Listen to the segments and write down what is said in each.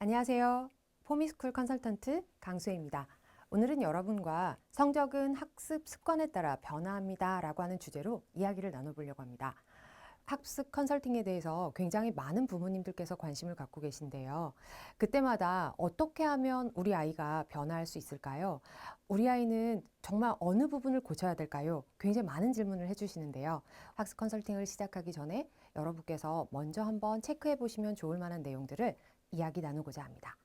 안녕하세요. 포미스쿨 컨설턴트 강수혜입니다. 오늘은 여러분과 성적은 학습 습관에 따라 변화합니다 라고 하는 주제로 이야기를 나눠보려고 합니다. 학습 컨설팅에 대해서 굉장히 많은 부모님들께서 관심을 갖고 계신데요. 그때마다 어떻게 하면 우리 아이가 변화할 수 있을까요? 우리 아이는 정말 어느 부분을 고쳐야 될까요? 굉장히 많은 질문을 해주시는데요. 학습 컨설팅을 시작하기 전에 여러분께서 먼저 한번 체크해 보시면 좋을 만한 내용들을 이야기 나누고자 합니다.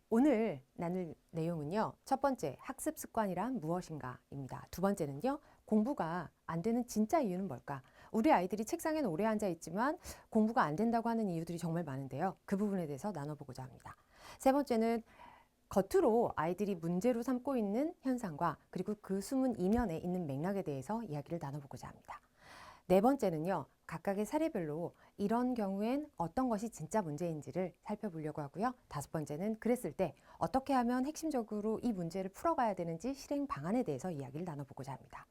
오늘 나눌 내용은요. 첫 번째, 학습 습관이란 무엇인가입니다. 두 번째는요. 공부가 안 되는 진짜 이유는 뭘까? 우리 아이들이 책상에 오래 앉아 있지만 공부가 안 된다고 하는 이유들이 정말 많은데요. 그 부분에 대해서 나눠보고자 합니다. 세 번째는 겉으로 아이들이 문제로 삼고 있는 현상과 그리고 그 숨은 이면에 있는 맥락에 대해서 이야기를 나눠보고자 합니다. 네 번째는요, 각각의 사례별로 이런 경우엔 어떤 것이 진짜 문제인지를 살펴보려고 하고요. 다섯 번째는 그랬을 때 어떻게 하면 핵심적으로 이 문제를 풀어가야 되는지 실행 방안에 대해서 이야기를 나눠보고자 합니다.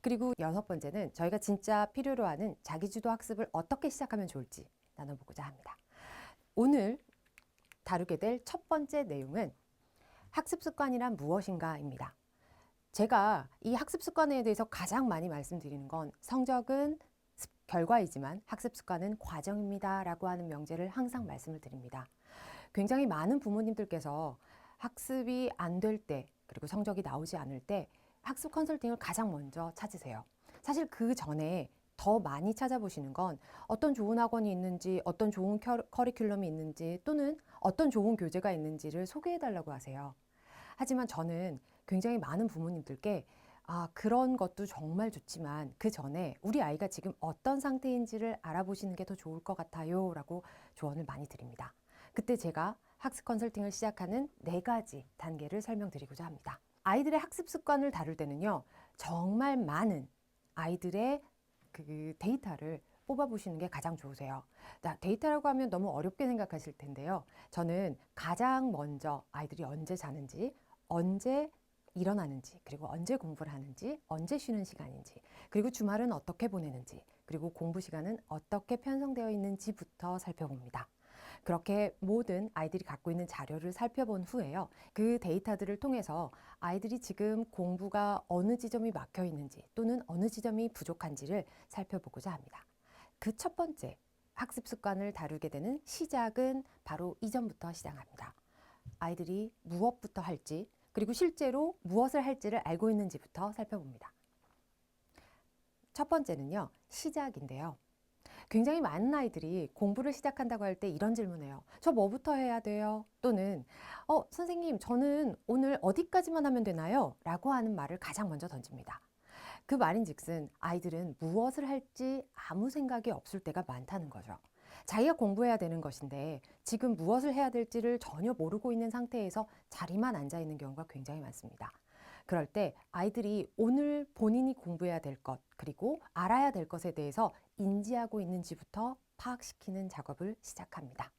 그리고 여섯 번째는 저희가 진짜 필요로 하는 자기주도 학습을 어떻게 시작하면 좋을지 나눠보고자 합니다. 오늘 다루게 될 첫 번째 내용은 학습 습관이란 무엇인가입니다. 제가 이 학습 습관에 대해서 가장 많이 말씀드리는 건 성적은 결과이지만 학습 습관은 과정입니다 라고 하는 명제를 항상 말씀을 드립니다. 굉장히 많은 부모님들께서 학습이 안 될 때 그리고 성적이 나오지 않을 때 학습 컨설팅을 가장 먼저 찾으세요. 사실 그 전에 더 많이 찾아보시는 건 어떤 좋은 학원이 있는지, 어떤 좋은 커리큘럼이 있는지, 또는 어떤 좋은 교재가 있는지를 소개해달라고 하세요. 하지만 저는 굉장히 많은 부모님들께 그런 것도 정말 좋지만 그 전에 우리 아이가 지금 어떤 상태인지를 알아보시는 게 더 좋을 것 같아요 라고 조언을 많이 드립니다. 그때 제가 학습 컨설팅을 시작하는 4가지 단계를 설명드리고자 합니다. 아이들의 학습 습관을 다룰 때는요, 정말 많은 아이들의 그 데이터를 뽑아보시는 게 가장 좋으세요. 데이터라고 하면 너무 어렵게 생각하실 텐데요. 저는 가장 먼저 아이들이 언제 자는지, 언제 일어나는지, 그리고 언제 공부를 하는지, 언제 쉬는 시간인지, 그리고 주말은 어떻게 보내는지, 그리고 공부 시간은 어떻게 편성되어 있는지부터 살펴봅니다. 그렇게 모든 아이들이 갖고 있는 자료를 살펴본 후에요. 그 데이터들을 통해서 아이들이 지금 공부가 어느 지점이 막혀 있는지 또는 어느 지점이 부족한지를 살펴보고자 합니다. 그 첫 번째 학습 습관을 다루게 되는 시작은 바로 이전부터 시작합니다. 아이들이 무엇부터 할지 그리고 실제로 무엇을 할지를 알고 있는지부터 살펴봅니다. 첫 번째는요, 시작인데요. 굉장히 많은 아이들이 공부를 시작한다고 할 때 이런 질문해요. 저 뭐부터 해야 돼요? 또는 선생님, 저는 오늘 어디까지만 하면 되나요? 라고 하는 말을 가장 먼저 던집니다. 그 말인즉슨 아이들은 무엇을 할지 아무 생각이 없을 때가 많다는 거죠. 자기가 공부해야 되는 것인데 지금 무엇을 해야 될지를 전혀 모르고 있는 상태에서 자리만 앉아 있는 경우가 굉장히 많습니다. 그럴 때 아이들이 오늘 본인이 공부해야 될 것, 그리고 알아야 될 것에 대해서 인지하고 있는지부터 파악시키는 작업을 시작합니다.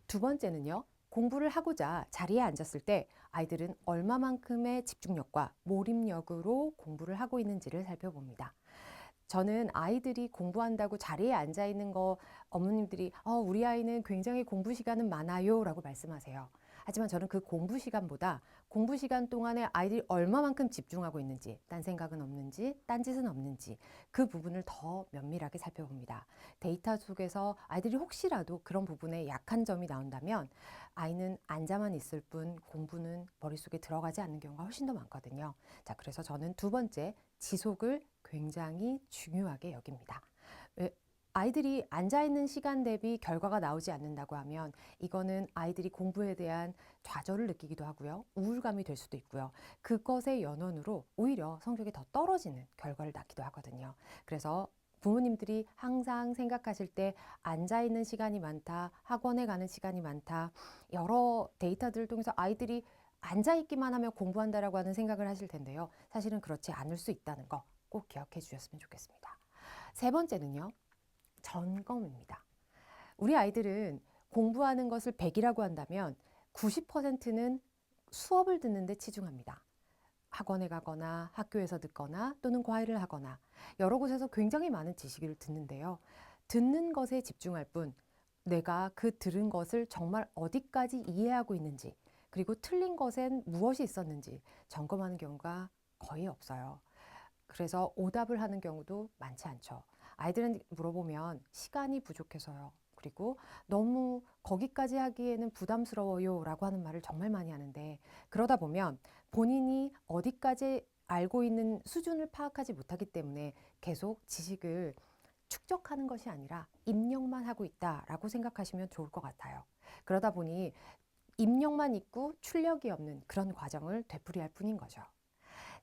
두 번째는요, 공부를 하고자 자리에 앉았을 때 아이들은 얼마만큼의 집중력과 몰입력으로 공부를 하고 있는지를 살펴봅니다. 저는 아이들이 공부한다고 자리에 앉아 있는 거 어머님들이 우리 아이는 굉장히 공부 시간은 많아요 라고 말씀하세요. 하지만 저는 그 공부 시간보다 공부 시간 동안에 아이들이 얼마만큼 집중하고 있는지, 딴 생각은 없는지, 딴짓은 없는지 그 부분을 더 면밀하게 살펴봅니다. 데이터 속에서 아이들이 혹시라도 그런 부분에 약한 점이 나온다면 아이는 앉아만 있을 뿐 공부는 머릿속에 들어가지 않는 경우가 훨씬 더 많거든요. 자, 그래서 저는 두 번째, 지속을 굉장히 중요하게 여깁니다. 아이들이 앉아있는 시간 대비 결과가 나오지 않는다고 하면 이거는 아이들이 공부에 대한 좌절을 느끼기도 하고요. 우울감이 될 수도 있고요. 그것의 연원으로 오히려 성적이 더 떨어지는 결과를 낳기도 하거든요. 그래서 부모님들이 항상 생각하실 때 앉아있는 시간이 많다, 학원에 가는 시간이 많다, 여러 데이터들을 통해서 아이들이 앉아있기만 하면 공부한다라고 하는 생각을 하실 텐데요. 사실은 그렇지 않을 수 있다는 거 꼭 기억해 주셨으면 좋겠습니다. 세 번째는요, 점검입니다. 우리 아이들은 공부하는 것을 100이라고 한다면 90%는 수업을 듣는데 치중합니다. 학원에 가거나 학교에서 듣거나 또는 과외를 하거나 여러 곳에서 굉장히 많은 지식을 듣는데요. 듣는 것에 집중할 뿐 내가 그 들은 것을 정말 어디까지 이해하고 있는지, 그리고 틀린 것엔 무엇이 있었는지 점검하는 경우가 거의 없어요. 그래서 오답을 하는 경우도 많지 않죠. 아이들은 물어보면 시간이 부족해서요. 그리고 너무 거기까지 하기에는 부담스러워요 라고 하는 말을 정말 많이 하는데, 그러다 보면 본인이 어디까지 알고 있는 수준을 파악하지 못하기 때문에 계속 지식을 축적하는 것이 아니라 입력만 하고 있다라고 생각하시면 좋을 것 같아요. 그러다 보니 입력만 있고 출력이 없는 그런 과정을 되풀이할 뿐인 거죠.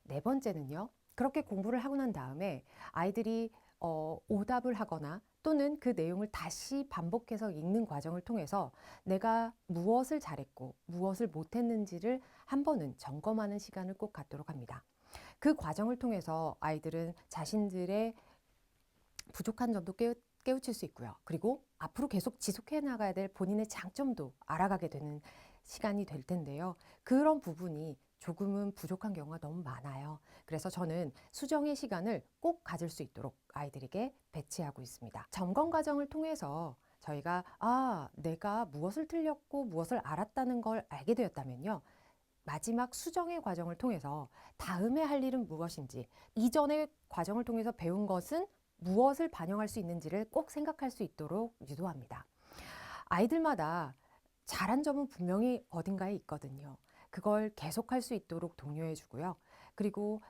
네 번째는요. 그렇게 공부를 하고 난 다음에 아이들이 오답을 하거나 또는 그 내용을 다시 반복해서 읽는 과정을 통해서 내가 무엇을 잘했고 무엇을 못했는지를 한 번은 점검하는 시간을 꼭 갖도록 합니다. 그 과정을 통해서 아이들은 자신들의 부족한 점도 깨우칠 수 있고요. 그리고 앞으로 계속 지속해 나가야 될 본인의 장점도 알아가게 되는 시간이 될 텐데요. 그런 부분이 조금은 부족한 경우가 너무 많아요. 그래서 저는 수정의 시간을 꼭 가질 수 있도록 아이들에게 배치하고 있습니다. 점검 과정을 통해서 저희가 내가 무엇을 틀렸고 무엇을 알았다는 걸 알게 되었다면요. 마지막 수정의 과정을 통해서 다음에 할 일은 무엇인지, 이전의 과정을 통해서 배운 것은 무엇을 반영할 수 있는지를 꼭 생각할 수 있도록 유도합니다. 아이들마다 잘한 점은 분명히 어딘가에 있거든요. 그걸 계속할 수 있도록 독려해 주고요. 그리고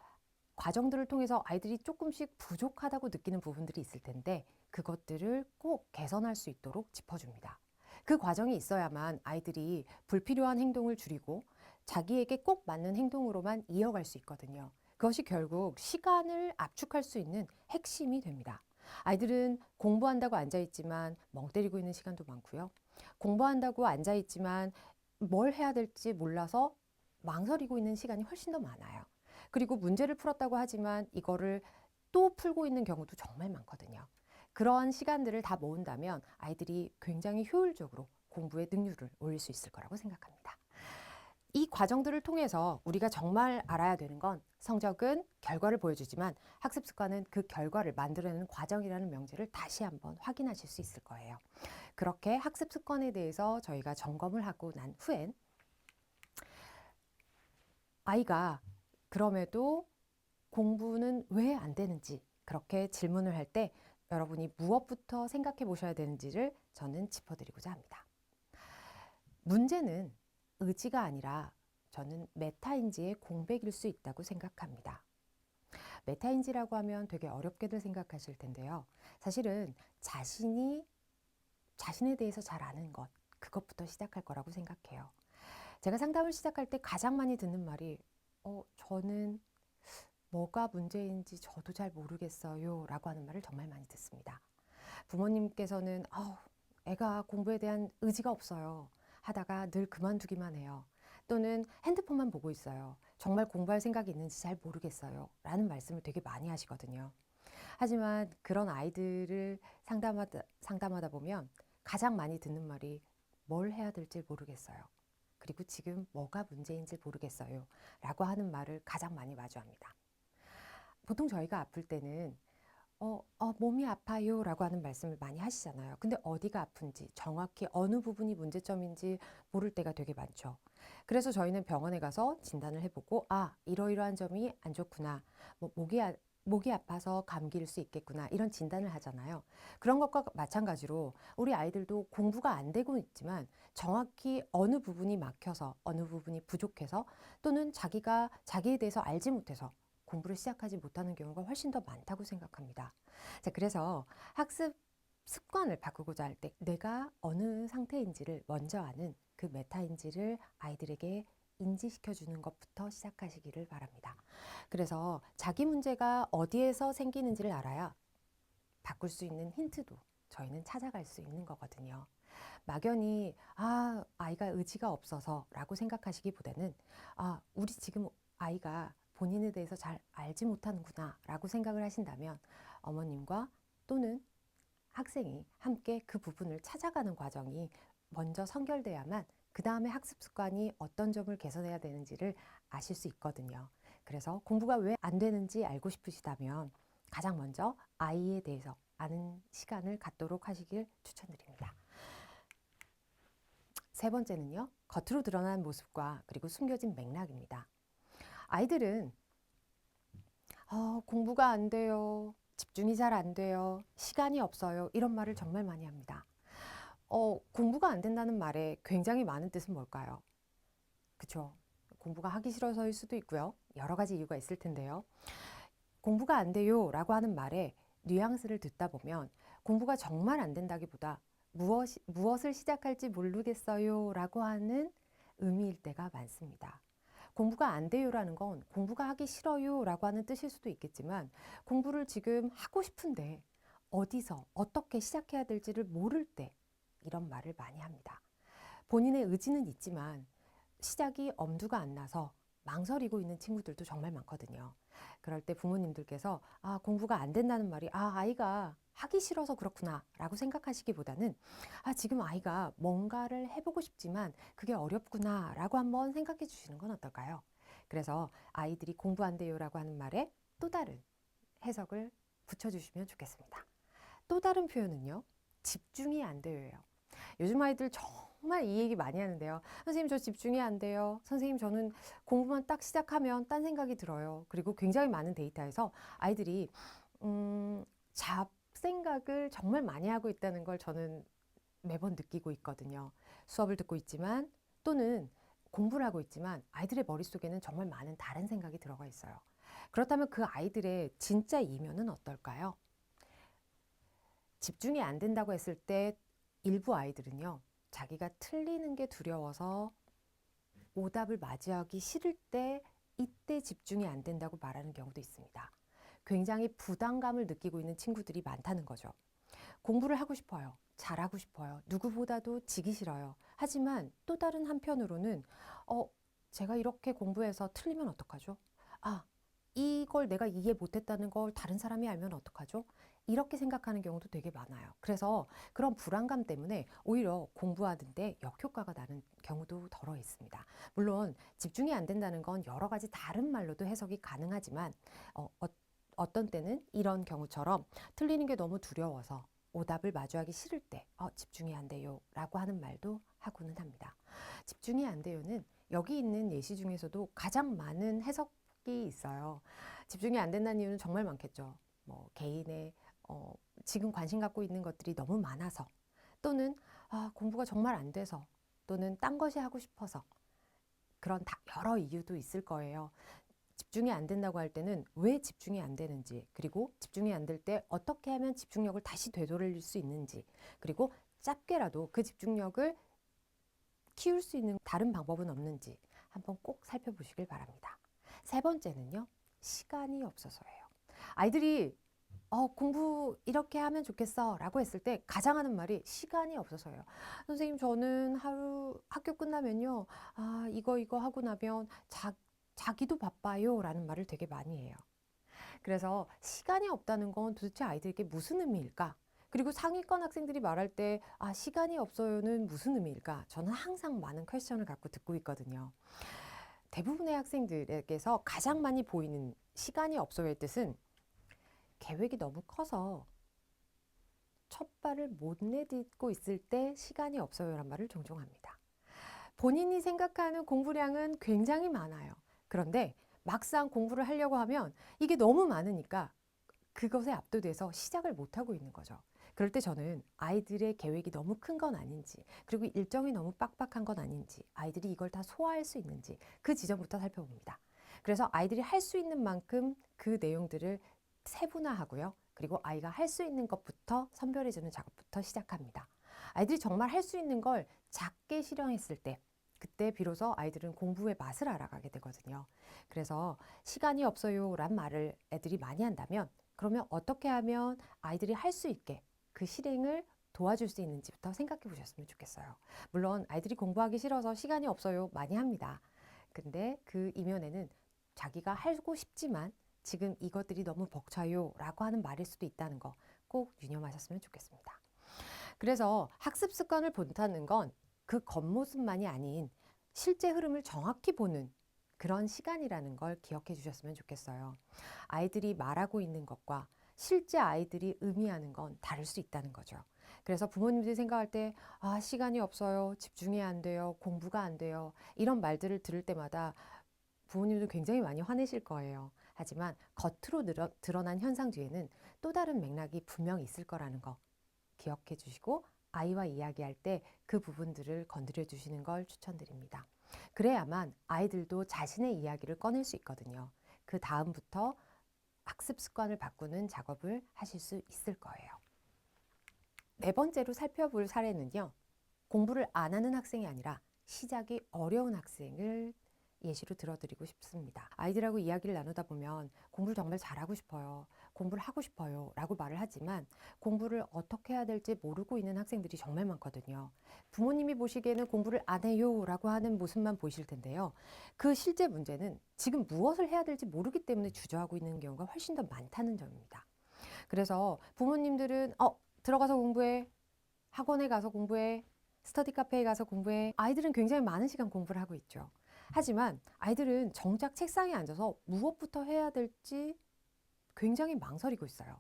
과정들을 통해서 아이들이 조금씩 부족하다고 느끼는 부분들이 있을 텐데 그것들을 꼭 개선할 수 있도록 짚어줍니다. 그 과정이 있어야만 아이들이 불필요한 행동을 줄이고 자기에게 꼭 맞는 행동으로만 이어갈 수 있거든요. 그것이 결국 시간을 압축할 수 있는 핵심이 됩니다. 아이들은 공부한다고 앉아있지만 멍 때리고 있는 시간도 많고요. 공부한다고 앉아있지만 뭘 해야 될지 몰라서 망설이고 있는 시간이 훨씬 더 많아요. 그리고 문제를 풀었다고 하지만 이거를 또 풀고 있는 경우도 정말 많거든요. 그러한 시간들을 다 모은다면 아이들이 굉장히 효율적으로 공부의 능률을 올릴 수 있을 거라고 생각합니다. 이 과정들을 통해서 우리가 정말 알아야 되는 건 성적은 결과를 보여주지만 학습 습관은 그 결과를 만들어내는 과정이라는 명제를 다시 한번 확인하실 수 있을 거예요. 그렇게 학습 습관에 대해서 저희가 점검을 하고 난 후엔 아이가 그럼에도 공부는 왜 안 되는지 그렇게 질문을 할 때 여러분이 무엇부터 생각해 보셔야 되는지를 저는 짚어드리고자 합니다. 문제는 의지가 아니라 저는 메타인지의 공백일 수 있다고 생각합니다. 메타인지라고 하면 되게 어렵게들 생각하실 텐데요. 사실은 자신에 대해서 잘 아는 것, 그것부터 시작할 거라고 생각해요. 제가 상담을 시작할 때 가장 많이 듣는 말이 저는 뭐가 문제인지 저도 잘 모르겠어요 라고 하는 말을 정말 많이 듣습니다. 부모님께서는 애가 공부에 대한 의지가 없어요 하다가 늘 그만두기만 해요. 또는 핸드폰만 보고 있어요. 정말 공부할 생각이 있는지 잘 모르겠어요 라는 말씀을 되게 많이 하시거든요. 하지만 그런 아이들을 상담하다 보면 가장 많이 듣는 말이 뭘 해야 될지 모르겠어요. 그리고 지금 뭐가 문제인지 모르겠어요 라고 하는 말을 가장 많이 마주합니다. 보통 저희가 아플 때는 몸이 아파요 라고 하는 말씀을 많이 하시잖아요. 근데 어디가 아픈지 정확히 어느 부분이 문제점인지 모를 때가 되게 많죠. 그래서 저희는 병원에 가서 진단을 해보고 이러이러한 점이 안 좋구나. 목이 아파서 감기일 수 있겠구나. 이런 진단을 하잖아요. 그런 것과 마찬가지로 우리 아이들도 공부가 안 되고 있지만 정확히 어느 부분이 막혀서 어느 부분이 부족해서 또는 자기가 자기에 대해서 알지 못해서 공부를 시작하지 못하는 경우가 훨씬 더 많다고 생각합니다. 자, 그래서 학습 습관을 바꾸고자 할 때 내가 어느 상태인지를 먼저 아는 그 메타인지를 아이들에게 인지시켜 주는 것부터 시작하시기를 바랍니다. 그래서 자기 문제가 어디에서 생기는지를 알아야 바꿀 수 있는 힌트도 저희는 찾아갈 수 있는 거거든요. 막연히 아이가 의지가 없어서 라고 생각하시기보다는 우리 지금 아이가 본인에 대해서 잘 알지 못하는구나 라고 생각을 하신다면 어머님과 또는 학생이 함께 그 부분을 찾아가는 과정이 먼저 선결돼야만 그 다음에 학습 습관이 어떤 점을 개선해야 되는지를 아실 수 있거든요. 그래서 공부가 왜 안 되는지 알고 싶으시다면 가장 먼저 아이에 대해서 아는 시간을 갖도록 하시길 추천드립니다. 세 번째는요, 겉으로 드러난 모습과 그리고 숨겨진 맥락입니다. 아이들은 공부가 안 돼요. 집중이 잘 안 돼요. 시간이 없어요. 이런 말을 정말 많이 합니다. 공부가 안 된다는 말에 굉장히 많은 뜻은 뭘까요? 그쵸? 공부가 하기 싫어서일 수도 있고요. 여러 가지 이유가 있을 텐데요. 공부가 안 돼요 라고 하는 말에 뉘앙스를 듣다 보면 공부가 정말 안 된다기보다 무엇을 시작할지 모르겠어요 라고 하는 의미일 때가 많습니다. 공부가 안 돼요라는 건 공부가 하기 싫어요 라고 하는 뜻일 수도 있겠지만 공부를 지금 하고 싶은데 어디서 어떻게 시작해야 될지를 모를 때 이런 말을 많이 합니다. 본인의 의지는 있지만 시작이 엄두가 안 나서 망설이고 있는 친구들도 정말 많거든요. 그럴 때 부모님들께서 공부가 안 된다는 말이 아이가 하기 싫어서 그렇구나 라고 생각하시기보다는 지금 아이가 뭔가를 해보고 싶지만 그게 어렵구나 라고 한번 생각해 주시는 건 어떨까요? 그래서 아이들이 공부 안 돼요 라고 하는 말에 또 다른 해석을 붙여주시면 좋겠습니다. 또 다른 표현은요, 집중이 안 돼요예요. 요즘 아이들 정말 이 얘기 많이 하는데요. 선생님, 저 집중이 안 돼요. 선생님, 저는 공부만 딱 시작하면 딴 생각이 들어요. 그리고 굉장히 많은 데이터에서 아이들이 잡생각을 정말 많이 하고 있다는 걸 저는 매번 느끼고 있거든요. 수업을 듣고 있지만 또는 공부를 하고 있지만 아이들의 머릿속에는 정말 많은 다른 생각이 들어가 있어요. 그렇다면 그 아이들의 진짜 이면은 어떨까요? 집중이 안 된다고 했을 때 일부 아이들은요, 자기가 틀리는 게 두려워서 오답을 맞이하기 싫을 때 이때 집중이 안 된다고 말하는 경우도 있습니다. 굉장히 부담감을 느끼고 있는 친구들이 많다는 거죠. 공부를 하고 싶어요. 잘하고 싶어요. 누구보다도 지기 싫어요. 하지만 또 다른 한편으로는 제가 이렇게 공부해서 틀리면 어떡하죠? 이걸 내가 이해 못했다는 걸 다른 사람이 알면 어떡하죠? 이렇게 생각하는 경우도 되게 많아요. 그래서 그런 불안감 때문에 오히려 공부하는데 역효과가 나는 경우도 덜어 있습니다. 물론 집중이 안 된다는 건 여러 가지 다른 말로도 해석이 가능하지만 어떤 때는 이런 경우처럼 틀리는 게 너무 두려워서 오답을 마주하기 싫을 때 집중이 안 돼요 라고 하는 말도 하고는 합니다. 집중이 안 돼요는 여기 있는 예시 중에서도 가장 많은 해석이 있어요. 집중이 안 된다는 이유는 정말 많겠죠. 뭐 개인의 지금 관심 갖고 있는 것들이 너무 많아서, 또는 공부가 정말 안 돼서, 또는 딴 것이 하고 싶어서, 그런 여러 이유도 있을 거예요. 집중이 안 된다고 할 때는 왜 집중이 안 되는지, 그리고 집중이 안 될 때 어떻게 하면 집중력을 다시 되돌릴 수 있는지, 그리고 짧게라도 그 집중력을 키울 수 있는 다른 방법은 없는지 한번 꼭 살펴보시길 바랍니다. 세 번째는요, 시간이 없어서예요. 아이들이 공부 이렇게 하면 좋겠어 라고 했을 때 가장 하는 말이 시간이 없어서예요. 선생님, 저는 하루 학교 끝나면요, 이거 하고 나면 자기도 바빠요 라는 말을 되게 많이 해요. 그래서 시간이 없다는 건 도대체 아이들에게 무슨 의미일까? 그리고 상위권 학생들이 말할 때 시간이 없어요는 무슨 의미일까? 저는 항상 많은 퀘스천을 갖고 듣고 있거든요. 대부분의 학생들에게서 가장 많이 보이는 시간이 없어요의 뜻은 계획이 너무 커서 첫 발을 못 내딛고 있을 때 시간이 없어요란 말을 종종 합니다. 본인이 생각하는 공부량은 굉장히 많아요. 그런데 막상 공부를 하려고 하면 이게 너무 많으니까 그것에 압도돼서 시작을 못하고 있는 거죠. 그럴 때 저는 아이들의 계획이 너무 큰 건 아닌지, 그리고 일정이 너무 빡빡한 건 아닌지, 아이들이 이걸 다 소화할 수 있는지 그 지점부터 살펴봅니다. 그래서 아이들이 할 수 있는 만큼 그 내용들을 세분화하고요. 그리고 아이가 할 수 있는 것부터 선별해주는 작업부터 시작합니다. 아이들이 정말 할 수 있는 걸 작게 실현했을 때, 그때 비로소 아이들은 공부의 맛을 알아가게 되거든요. 그래서 시간이 없어요 란 말을 애들이 많이 한다면, 그러면 어떻게 하면 아이들이 할 수 있게 그 실행을 도와줄 수 있는지부터 생각해 보셨으면 좋겠어요. 물론 아이들이 공부하기 싫어서 시간이 없어요 많이 합니다. 근데 그 이면에는 자기가 하고 싶지만 지금 이것들이 너무 벅차요 라고 하는 말일 수도 있다는 거 꼭 유념하셨으면 좋겠습니다. 그래서 학습 습관을 본다는 건 그 겉모습만이 아닌 실제 흐름을 정확히 보는 그런 시간이라는 걸 기억해 주셨으면 좋겠어요. 아이들이 말하고 있는 것과 실제 아이들이 의미하는 건 다를 수 있다는 거죠. 그래서 부모님들이 생각할 때, 아, 시간이 없어요. 집중이 안 돼요. 공부가 안 돼요. 이런 말들을 들을 때마다 부모님도 굉장히 많이 화내실 거예요. 하지만 겉으로 드러난 현상 뒤에는 또 다른 맥락이 분명히 있을 거라는 거 기억해 주시고 아이와 이야기할 때 그 부분들을 건드려 주시는 걸 추천드립니다. 그래야만 아이들도 자신의 이야기를 꺼낼 수 있거든요. 그 다음부터 학습 습관을 바꾸는 작업을 하실 수 있을 거예요. 네 번째로 살펴볼 사례는요. 공부를 안 하는 학생이 아니라 시작이 어려운 학생을 예시로 들어드리고 싶습니다. 아이들하고 이야기를 나누다 보면 공부를 정말 잘하고 싶어요. 공부를 하고 싶어요. 라고 말을 하지만 공부를 어떻게 해야 될지 모르고 있는 학생들이 정말 많거든요. 부모님이 보시기에는 공부를 안 해요. 라고 하는 모습만 보이실 텐데요. 그 실제 문제는 지금 무엇을 해야 될지 모르기 때문에 주저하고 있는 경우가 훨씬 더 많다는 점입니다. 그래서 부모님들은 들어가서 공부해. 학원에 가서 공부해. 스터디 카페에 가서 공부해. 아이들은 굉장히 많은 시간 공부를 하고 있죠. 하지만 아이들은 정작 책상에 앉아서 무엇부터 해야 될지 굉장히 망설이고 있어요.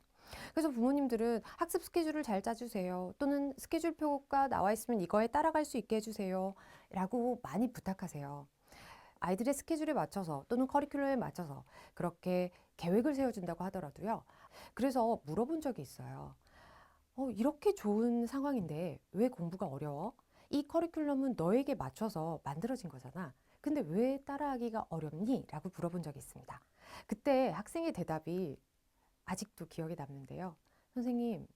그래서 부모님들은 학습 스케줄을 잘 짜주세요. 또는 스케줄표가 나와 있으면 이거에 따라갈 수 있게 해주세요. 라고 많이 부탁하세요. 아이들의 스케줄에 맞춰서 또는 커리큘럼에 맞춰서 그렇게 계획을 세워준다고 하더라도요. 그래서 물어본 적이 있어요. 이렇게 좋은 상황인데 왜 공부가 어려워? 이 커리큘럼은 너에게 맞춰서 만들어진 거잖아. 근데 왜 따라하기가 어렵니? 라고 물어본 적이 있습니다. 그때 학생의 대답이 아직도 기억에 남는데요. 선생님,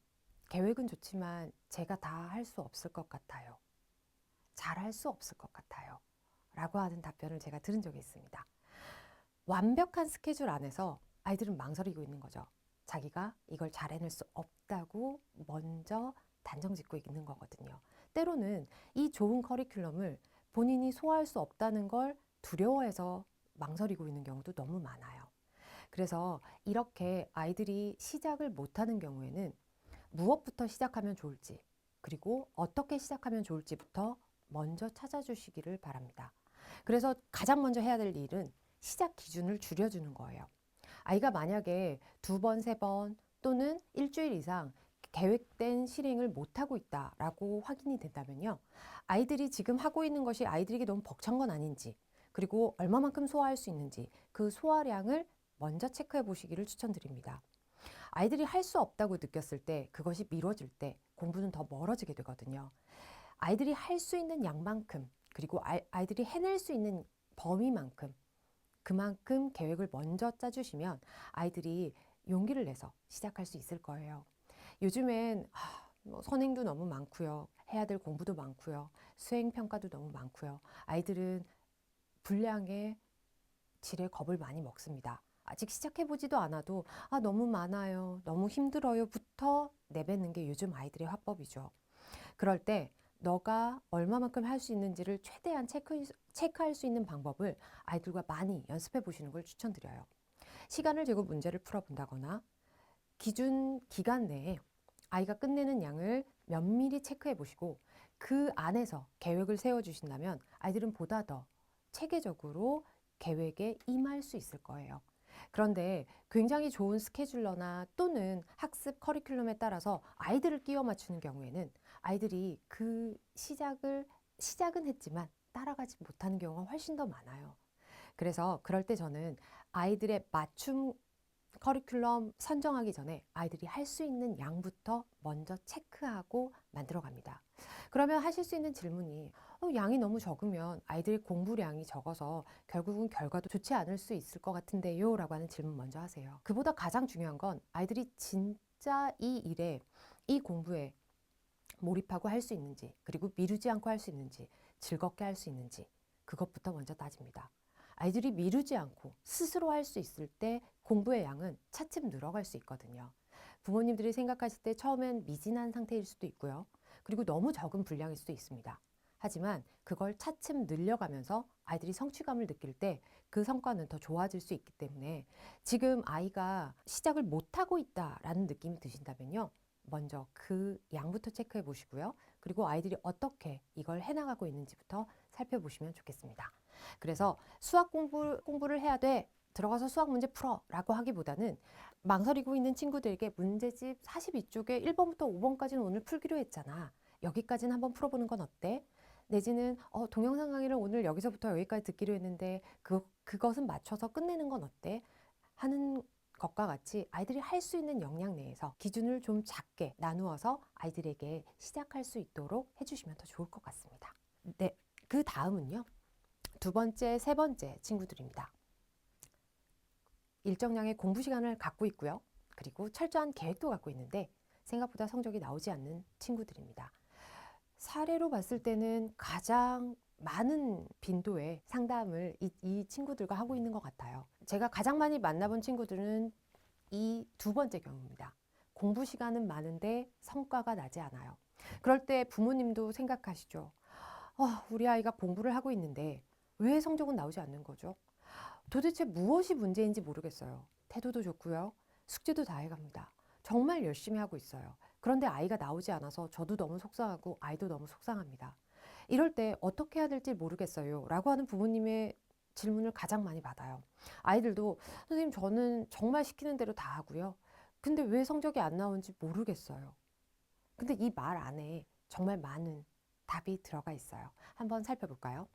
계획은 좋지만 제가 다 할 수 없을 것 같아요. 잘 할 수 없을 것 같아요. 라고 하는 답변을 제가 들은 적이 있습니다. 완벽한 스케줄 안에서 아이들은 망설이고 있는 거죠. 자기가 이걸 잘 해낼 수 없다고 먼저 단정 짓고 있는 거거든요. 때로는 이 좋은 커리큘럼을 본인이 소화할 수 없다는 걸 두려워해서 망설이고 있는 경우도 너무 많아요. 그래서 이렇게 아이들이 시작을 못하는 경우에는 무엇부터 시작하면 좋을지, 그리고 어떻게 시작하면 좋을지부터 먼저 찾아주시기를 바랍니다. 그래서 가장 먼저 해야 될 일은 시작 기준을 줄여주는 거예요. 아이가 만약에 2번, 3번 또는 일주일 이상 계획된 실행을 못하고 있다라고 확인이 된다면요. 아이들이 지금 하고 있는 것이 아이들에게 너무 벅찬 건 아닌지, 그리고 얼마만큼 소화할 수 있는지 그 소화량을 먼저 체크해 보시기를 추천드립니다. 아이들이 할 수 없다고 느꼈을 때, 그것이 미뤄질 때 공부는 더 멀어지게 되거든요. 아이들이 할 수 있는 양만큼, 그리고 아이들이 해낼 수 있는 범위만큼 그만큼 계획을 먼저 짜주시면 아이들이 용기를 내서 시작할 수 있을 거예요. 요즘엔 선행도 너무 많고요. 해야 될 공부도 많고요. 수행 평가도 너무 많고요. 아이들은 분량의 질에 겁을 많이 먹습니다. 아직 시작해보지도 않아도 너무 많아요. 너무 힘들어요.부터 내뱉는 게 요즘 아이들의 화법이죠. 그럴 때 너가 얼마만큼 할 수 있는지를 최대한 체크할 수 있는 방법을 아이들과 많이 연습해 보시는 걸 추천드려요. 시간을 재고 문제를 풀어본다거나 기준 기간 내에 아이가 끝내는 양을 면밀히 체크해 보시고 그 안에서 계획을 세워주신다면 아이들은 보다 더 체계적으로 계획에 임할 수 있을 거예요. 그런데 굉장히 좋은 스케줄러나 또는 학습 커리큘럼에 따라서 아이들을 끼워 맞추는 경우에는 아이들이 그 시작은 했지만 따라가지 못하는 경우가 훨씬 더 많아요. 그래서 그럴 때 저는 아이들의 맞춤 커리큘럼 선정하기 전에 아이들이 할 수 있는 양부터 먼저 체크하고 만들어 갑니다. 그러면 하실 수 있는 질문이 양이 너무 적으면 아이들의 공부량이 적어서 결국은 결과도 좋지 않을 수 있을 것 같은데요 라고 하는 질문 먼저 하세요. 그보다 가장 중요한 건 아이들이 진짜 이 일에, 이 공부에 몰입하고 할 수 있는지, 그리고 미루지 않고 할 수 있는지, 즐겁게 할 수 있는지 그것부터 먼저 따집니다. 아이들이 미루지 않고 스스로 할 수 있을 때 공부의 양은 차츰 늘어갈 수 있거든요. 부모님들이 생각하실 때 처음엔 미진한 상태일 수도 있고요. 그리고 너무 적은 분량일 수도 있습니다. 하지만 그걸 차츰 늘려가면서 아이들이 성취감을 느낄 때 그 성과는 더 좋아질 수 있기 때문에 지금 아이가 시작을 못하고 있다라는 느낌이 드신다면요. 먼저 그 양부터 체크해 보시고요. 그리고 아이들이 어떻게 이걸 해나가고 있는지부터 살펴보시면 좋겠습니다. 그래서 수학 공부를 해야 돼. 들어가서 수학 문제 풀어 라고 하기보다는 망설이고 있는 친구들에게 문제집 42쪽에 1번부터 5번까지는 오늘 풀기로 했잖아. 여기까지는 한번 풀어보는 건 어때? 내지는 동영상 강의를 오늘 여기서부터 여기까지 듣기로 했는데 그것은 맞춰서 끝내는 건 어때? 하는 것과 같이 아이들이 할 수 있는 역량 내에서 기준을 좀 작게 나누어서 아이들에게 시작할 수 있도록 해주시면 더 좋을 것 같습니다. 네, 그 다음은요. 두 번째, 세 번째 친구들입니다. 일정량의 공부 시간을 갖고 있고요. 그리고 철저한 계획도 갖고 있는데 생각보다 성적이 나오지 않는 친구들입니다. 사례로 봤을 때는 가장 많은 빈도의 상담을 이 친구들과 하고 있는 것 같아요. 제가 가장 많이 만나본 친구들은 이 두 번째 경우입니다. 공부 시간은 많은데 성과가 나지 않아요. 그럴 때 부모님도 생각하시죠. 우리 아이가 공부를 하고 있는데 왜 성적은 나오지 않는 거죠? 도대체 무엇이 문제인지 모르겠어요. 태도도 좋고요. 숙제도 다 해갑니다. 정말 열심히 하고 있어요. 그런데 아이가 나오지 않아서 저도 너무 속상하고 아이도 너무 속상합니다. 이럴 때 어떻게 해야 될지 모르겠어요. 라고 하는 부모님의 질문을 가장 많이 받아요. 아이들도 선생님 저는 정말 시키는 대로 다 하고요. 근데 왜 성적이 안 나오는지 모르겠어요. 근데 이 말 안에 정말 많은 답이 들어가 있어요. 한번 살펴볼까요?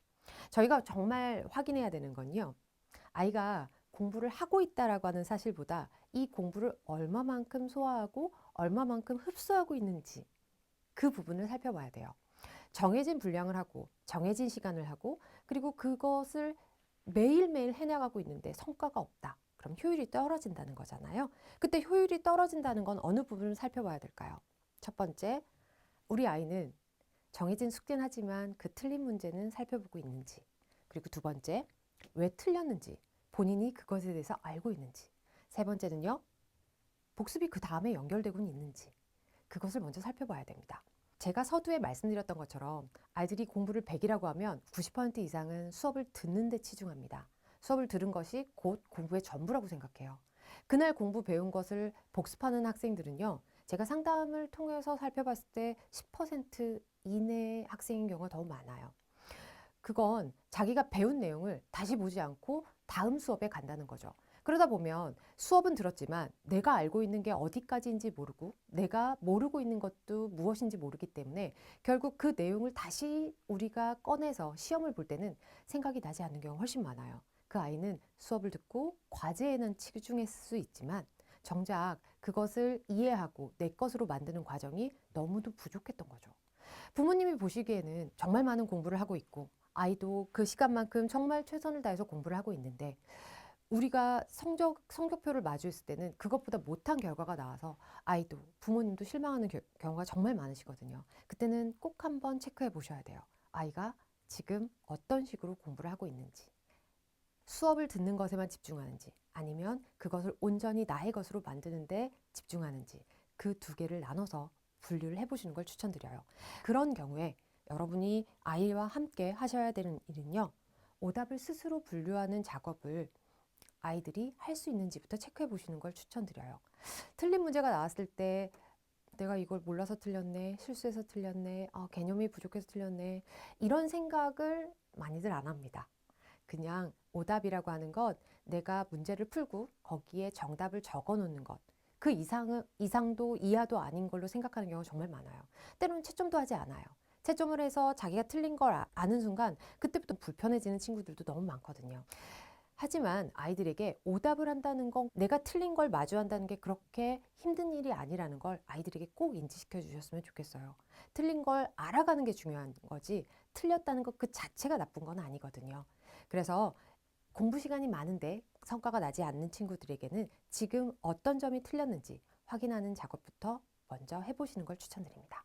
저희가 정말 확인해야 되는 건요. 아이가 공부를 하고 있다라고 하는 사실보다 이 공부를 얼마만큼 소화하고 얼마만큼 흡수하고 있는지 그 부분을 살펴봐야 돼요. 정해진 분량을 하고 정해진 시간을 하고 그리고 그것을 매일매일 해나가고 있는데 성과가 없다. 그럼 효율이 떨어진다는 거잖아요. 그때 효율이 떨어진다는 건 어느 부분을 살펴봐야 될까요? 첫 번째, 우리 아이는 정해진 숙제는 하지만 그 틀린 문제는 살펴보고 있는지. 그리고 두 번째, 왜 틀렸는지 본인이 그것에 대해서 알고 있는지. 세 번째는요, 복습이 그 다음에 연결되고는 있는지. 그것을 먼저 살펴봐야 됩니다. 제가 서두에 말씀드렸던 것처럼 아이들이 공부를 100이라고 하면 90% 이상은 수업을 듣는 데 치중합니다. 수업을 들은 것이 곧 공부의 전부라고 생각해요. 그날 공부 배운 것을 복습하는 학생들은요. 제가 상담을 통해서 살펴봤을 때 10% 이내의 학생인 경우가 더 많아요. 그건 자기가 배운 내용을 다시 보지 않고 다음 수업에 간다는 거죠. 그러다 보면 수업은 들었지만 내가 알고 있는 게 어디까지인지 모르고 내가 모르고 있는 것도 무엇인지 모르기 때문에 결국 그 내용을 다시 우리가 꺼내서 시험을 볼 때는 생각이 나지 않는 경우가 훨씬 많아요. 그 아이는 수업을 듣고 과제에는 치중했을 수 있지만 정작 그것을 이해하고 내 것으로 만드는 과정이 너무도 부족했던 거죠. 부모님이 보시기에는 정말 많은 공부를 하고 있고 아이도 그 시간만큼 정말 최선을 다해서 공부를 하고 있는데 우리가 성적표를 마주했을 때는 그것보다 못한 결과가 나와서 아이도 부모님도 실망하는 경우가 정말 많으시거든요. 그때는 꼭 한번 체크해 보셔야 돼요. 아이가 지금 어떤 식으로 공부를 하고 있는지. 수업을 듣는 것에만 집중하는지 아니면 그것을 온전히 나의 것으로 만드는데 집중하는지 그 두 개를 나눠서 분류를 해보시는 걸 추천드려요. 그런 경우에 여러분이 아이와 함께 하셔야 되는 일은요. 오답을 스스로 분류하는 작업을 아이들이 할 수 있는지부터 체크해 보시는 걸 추천드려요. 틀린 문제가 나왔을 때 내가 이걸 몰라서 틀렸네, 실수해서 틀렸네, 개념이 부족해서 틀렸네 이런 생각을 많이들 안 합니다. 그냥 오답이라고 하는 것, 내가 문제를 풀고 거기에 정답을 적어 놓는 것. 그 이상도 이하도 아닌 걸로 생각하는 경우가 정말 많아요. 때로는 채점도 하지 않아요. 채점을 해서 자기가 틀린 걸 아는 순간 그때부터 불편해지는 친구들도 너무 많거든요. 하지만 아이들에게 오답을 한다는 건 내가 틀린 걸 마주한다는 게 그렇게 힘든 일이 아니라는 걸 아이들에게 꼭 인지시켜 주셨으면 좋겠어요. 틀린 걸 알아가는 게 중요한 거지 틀렸다는 것 그 자체가 나쁜 건 아니거든요. 그래서 공부 시간이 많은데 성과가 나지 않는 친구들에게는 지금 어떤 점이 틀렸는지 확인하는 작업부터 먼저 해보시는 걸 추천드립니다.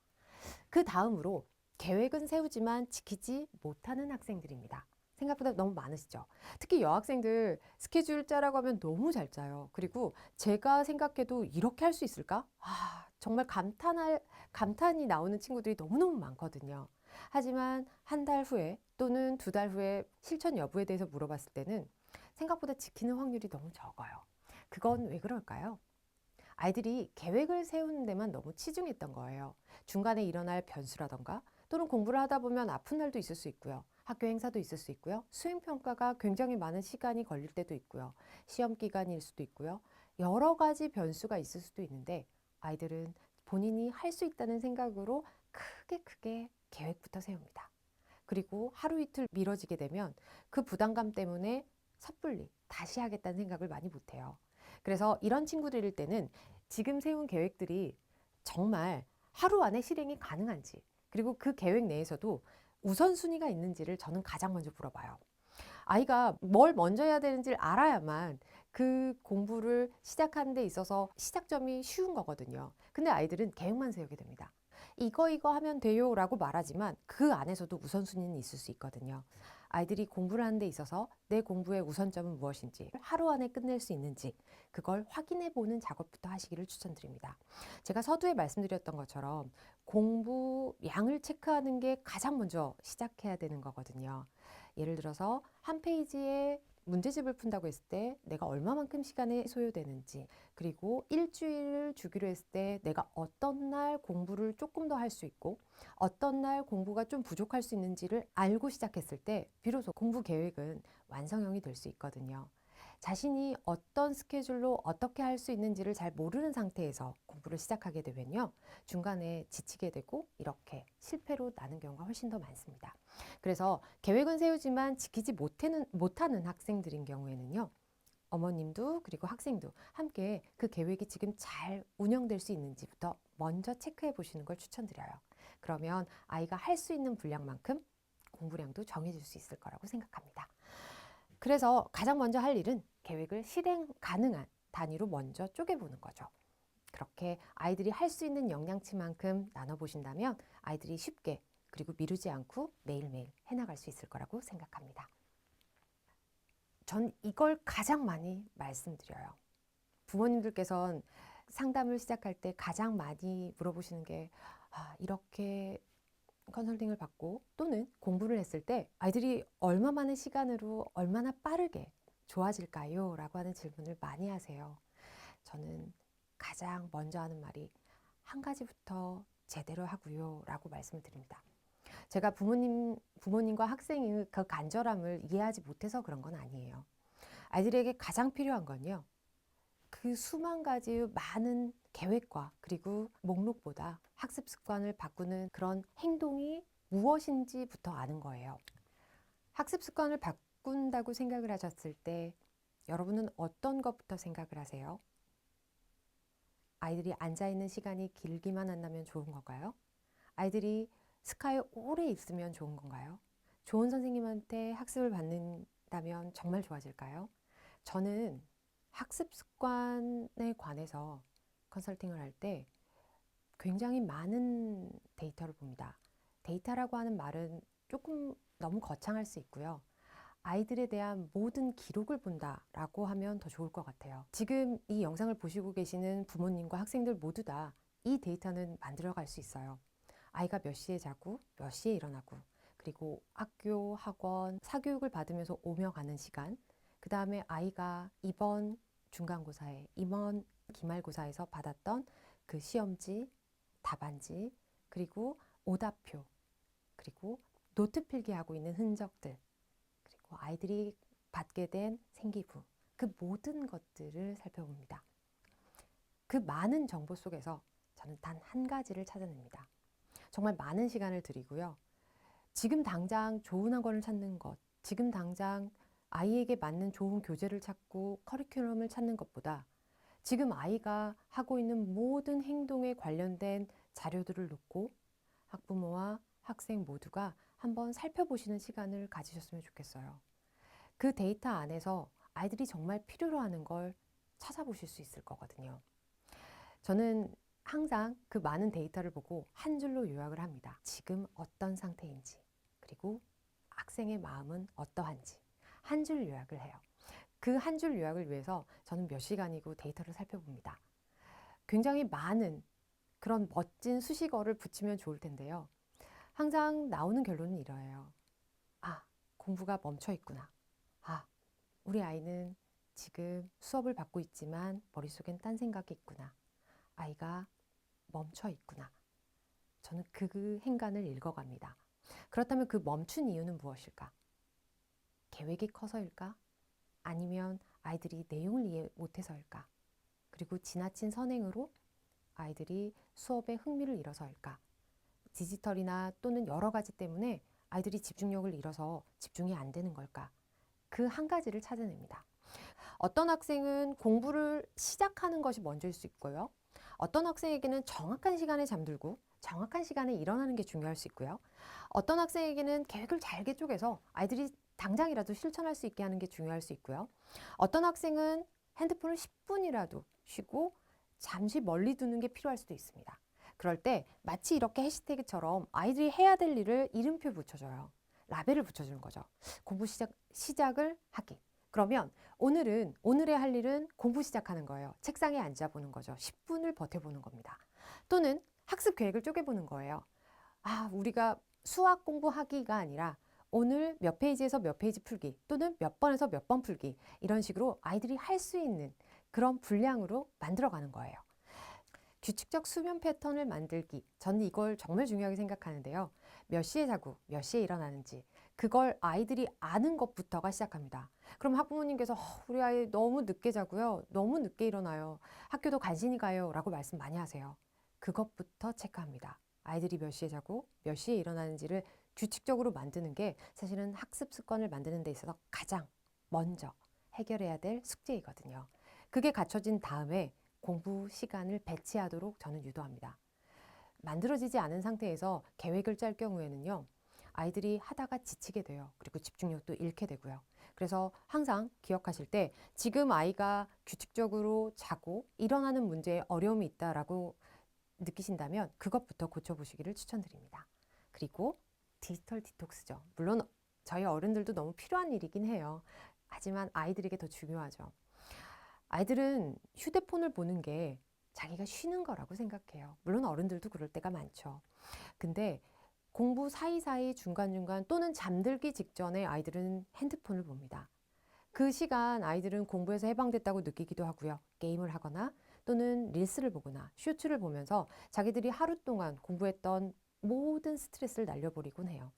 그 다음으로 계획은 세우지만 지키지 못하는 학생들입니다. 생각보다 너무 많으시죠? 특히 여학생들 스케줄 짜라고 하면 너무 잘 짜요. 그리고 제가 생각해도 이렇게 할 수 있을까? 정말 감탄이 나오는 친구들이 너무너무 많거든요. 하지만 한 달 후에 또는 두 달 후에 실천 여부에 대해서 물어봤을 때는 생각보다 지키는 확률이 너무 적어요. 그건 왜 그럴까요? 아이들이 계획을 세우는 데만 너무 치중했던 거예요. 중간에 일어날 변수라던가 또는 공부를 하다 보면 아픈 날도 있을 수 있고요. 학교 행사도 있을 수 있고요. 수행평가가 굉장히 많은 시간이 걸릴 때도 있고요. 시험 기간일 수도 있고요. 여러 가지 변수가 있을 수도 있는데 아이들은 본인이 할 수 있다는 생각으로 크게 계획부터 세웁니다. 그리고 하루 이틀 미뤄지게 되면 그 부담감 때문에 섣불리 다시 하겠다는 생각을 많이 못해요. 그래서 이런 친구들일 때는 지금 세운 계획들이 정말 하루 안에 실행이 가능한지, 그리고 그 계획 내에서도 우선순위가 있는지를 저는 가장 먼저 물어봐요. 아이가 뭘 먼저 해야 되는지를 알아야만 그 공부를 시작하는 데 있어서 시작점이 쉬운 거거든요. 근데 아이들은 계획만 세우게 됩니다. 이거 하면 돼요 라고 말하지만 그 안에서도 우선순위는 있을 수 있거든요. 아이들이 공부를 하는 데 있어서 내 공부의 우선점은 무엇인지, 하루 안에 끝낼 수 있는지 그걸 확인해 보는 작업부터 하시기를 추천드립니다. 제가 서두에 말씀드렸던 것처럼 공부 양을 체크하는 게 가장 먼저 시작해야 되는 거거든요. 예를 들어서 한 페이지에 문제집을 푼다고 했을 때 내가 얼마만큼 시간이 소요되는지, 그리고 일주일을 주기로 했을 때 내가 어떤 날 공부를 조금 더 할 수 있고 어떤 날 공부가 좀 부족할 수 있는지를 알고 시작했을 때 비로소 공부 계획은 완성형이 될 수 있거든요. 자신이 어떤 스케줄로 어떻게 할 수 있는지를 잘 모르는 상태에서 공부를 시작하게 되면요, 중간에 지치게 되고 이렇게 실패로 나는 경우가 훨씬 더 많습니다. 그래서 계획은 세우지만 지키지 못하는 학생들인 경우에는요, 어머님도 그리고 학생도 함께 그 계획이 지금 잘 운영될 수 있는지부터 먼저 체크해 보시는 걸 추천드려요. 그러면 아이가 할 수 있는 분량만큼 공부량도 정해질 수 있을 거라고 생각합니다. 그래서 가장 먼저 할 일은 계획을 실행 가능한 단위로 먼저 쪼개보는 거죠. 그렇게 아이들이 할 수 있는 역량치만큼 나눠보신다면 아이들이 쉽게, 그리고 미루지 않고 매일매일 해나갈 수 있을 거라고 생각합니다. 전 이걸 가장 많이 말씀드려요. 부모님들께서는 상담을 시작할 때 가장 많이 물어보시는 게, 이렇게 컨설팅을 받고 또는 공부를 했을 때 아이들이 얼마 만의 시간으로 얼마나 빠르게 좋아질까요? 라고 하는 질문을 많이 하세요. 저는 가장 먼저 하는 말이 한 가지부터 제대로 하고요 라고 말씀을 드립니다. 제가 부모님과 학생의 그 간절함을 이해하지 못해서 그런 건 아니에요. 아이들에게 가장 필요한 건요, 그 수만 가지 많은 계획과 그리고 목록보다 학습 습관을 바꾸는 그런 행동이 무엇인지부터 아는 거예요. 학습 습관을 바꾼다고 생각을 하셨을 때 여러분은 어떤 것부터 생각을 하세요? 아이들이 앉아있는 시간이 길기만 한다면 좋은 건가요? 아이들이 스카에 오래 있으면 좋은 건가요? 좋은 선생님한테 학습을 받는다면 정말 좋아질까요? 저는 학습 습관에 관해서 컨설팅을 할 때 굉장히 많은 데이터를 봅니다. 데이터라고 하는 말은 조금 너무 거창할 수 있고요. 아이들에 대한 모든 기록을 본다라고 하면 더 좋을 것 같아요. 지금 이 영상을 보시고 계시는 부모님과 학생들 모두 다 이 데이터는 만들어 갈 수 있어요. 아이가 몇 시에 자고 몇 시에 일어나고, 그리고 학교, 학원, 사교육을 받으면서 오며 가는 시간, 그 다음에 아이가 이번 중간고사에, 이번 기말고사에서 받았던 그 시험지, 답안지, 그리고 오답표, 그리고 노트 필기하고 있는 흔적들, 그리고 아이들이 받게 된 생기부, 그 모든 것들을 살펴봅니다. 그 많은 정보 속에서 저는 단 한 가지를 찾아냅니다. 정말 많은 시간을 들이고요. 지금 당장 좋은 학원을 찾는 것, 지금 당장 아이에게 맞는 좋은 교재를 찾고 커리큘럼을 찾는 것보다 지금 아이가 하고 있는 모든 행동에 관련된 자료들을 놓고 학부모와 학생 모두가 한번 살펴보시는 시간을 가지셨으면 좋겠어요. 그 데이터 안에서 아이들이 정말 필요로 하는 걸 찾아보실 수 있을 거거든요. 저는 항상 그 많은 데이터를 보고 한 줄로 요약을 합니다. 지금 어떤 상태인지, 그리고 학생의 마음은 어떠한지 한 줄 요약을 해요. 그 한 줄 요약을 위해서 저는 몇 시간이고 데이터를 살펴봅니다. 굉장히 많은 그런 멋진 수식어를 붙이면 좋을 텐데요. 항상 나오는 결론은 이러해요. 공부가 멈춰 있구나. 우리 아이는 지금 수업을 받고 있지만 머릿속엔 딴 생각이 있구나. 아이가 멈춰 있구나. 저는 그 행간을 읽어갑니다. 그렇다면 그 멈춘 이유는 무엇일까? 계획이 커서일까? 아니면 아이들이 내용을 이해 못해서일까? 그리고 지나친 선행으로 아이들이 수업에 흥미를 잃어서일까? 디지털이나 또는 여러 가지 때문에 아이들이 집중력을 잃어서 집중이 안 되는 걸까? 그 한 가지를 찾아냅니다. 어떤 학생은 공부를 시작하는 것이 먼저일 수 있고요. 어떤 학생에게는 정확한 시간에 잠들고 정확한 시간에 일어나는 게 중요할 수 있고요. 어떤 학생에게는 계획을 잘게 쪼개서 아이들이 당장이라도 실천할 수 있게 하는 게 중요할 수 있고요. 어떤 학생은 핸드폰을 10분이라도 쉬고 잠시 멀리 두는 게 필요할 수도 있습니다. 그럴 때 마치 이렇게 해시태그처럼 아이들이 해야 될 일을 이름표 붙여줘요. 라벨을 붙여주는 거죠. 공부 시작을 하기. 그러면 오늘의 할 일은 공부 시작하는 거예요. 책상에 앉아보는 거죠. 10분을 버텨보는 겁니다. 또는 학습 계획을 쪼개보는 거예요. 우리가 수학 공부하기가 아니라 오늘 몇 페이지에서 몇 페이지 풀기 또는 몇 번에서 몇 번 풀기 이런 식으로 아이들이 할 수 있는 그런 분량으로 만들어가는 거예요. 규칙적 수면 패턴을 만들기. 저는 이걸 정말 중요하게 생각하는데요. 몇 시에 자고 몇 시에 일어나는지 그걸 아이들이 아는 것부터가 시작합니다. 그럼 학부모님께서 우리 아이 너무 늦게 자고요. 너무 늦게 일어나요. 학교도 간신히 가요. 라고 말씀 많이 하세요. 그것부터 체크합니다. 아이들이 몇 시에 자고 몇 시에 일어나는지를 규칙적으로 만드는 게 사실은 학습 습관을 만드는 데 있어서 가장 먼저 해결해야 될 숙제이거든요. 그게 갖춰진 다음에 공부 시간을 배치하도록 저는 유도합니다. 만들어지지 않은 상태에서 계획을 짤 경우에는요. 아이들이 하다가 지치게 돼요. 그리고 집중력도 잃게 되고요. 그래서 항상 기억하실 때 지금 아이가 규칙적으로 자고 일어나는 문제에 어려움이 있다라고 느끼신다면 그것부터 고쳐보시기를 추천드립니다. 그리고 디지털 디톡스죠. 물론 저희 어른들도 너무 필요한 일이긴 해요. 하지만 아이들에게 더 중요하죠. 아이들은 휴대폰을 보는 게 자기가 쉬는 거라고 생각해요. 물론 어른들도 그럴 때가 많죠. 근데 공부 사이사이 중간중간 또는 잠들기 직전에 아이들은 핸드폰을 봅니다. 그 시간 아이들은 공부에서 해방됐다고 느끼기도 하고요. 게임을 하거나 또는 릴스를 보거나 쇼츠를 보면서 자기들이 하루 동안 공부했던 모든 스트레스를 날려버리곤 해요.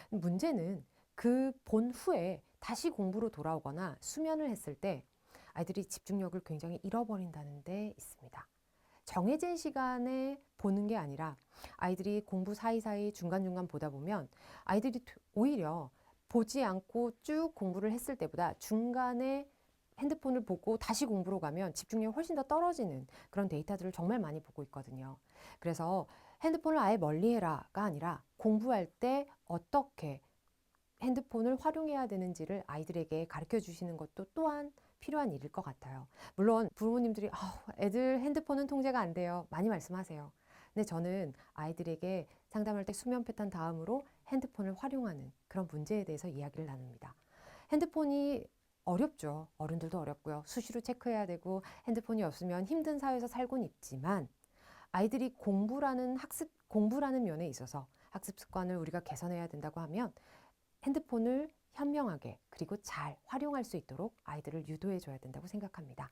문제는 그 본 후에 다시 공부로 돌아오거나 수면을 했을 때 아이들이 집중력을 굉장히 잃어버린다는 데 있습니다. 정해진 시간에 보는 게 아니라 아이들이 공부 사이사이 중간중간 보다 보면 아이들이 오히려 보지 않고 쭉 공부를 했을 때보다 중간에 핸드폰을 보고 다시 공부로 가면 집중력이 훨씬 더 떨어지는 그런 데이터들을 정말 많이 보고 있거든요. 그래서 핸드폰을 아예 멀리해라가 아니라 공부할 때 어떻게 핸드폰을 활용해야 되는지를 아이들에게 가르쳐 주시는 것도 또한 필요한 일일 것 같아요. 물론 부모님들이 애들 핸드폰은 통제가 안 돼요. 많이 말씀하세요. 근데 저는 아이들에게 상담할 때 수면 패턴 다음으로 핸드폰을 활용하는 그런 문제에 대해서 이야기를 나눕니다. 핸드폰이 어렵죠. 어른들도 어렵고요. 수시로 체크해야 되고 핸드폰이 없으면 힘든 사회에서 살곤 있지만 아이들이 공부라는 면에 있어서 학습 습관을 우리가 개선해야 된다고 하면 핸드폰을 현명하게 그리고 잘 활용할 수 있도록 아이들을 유도해 줘야 된다고 생각합니다.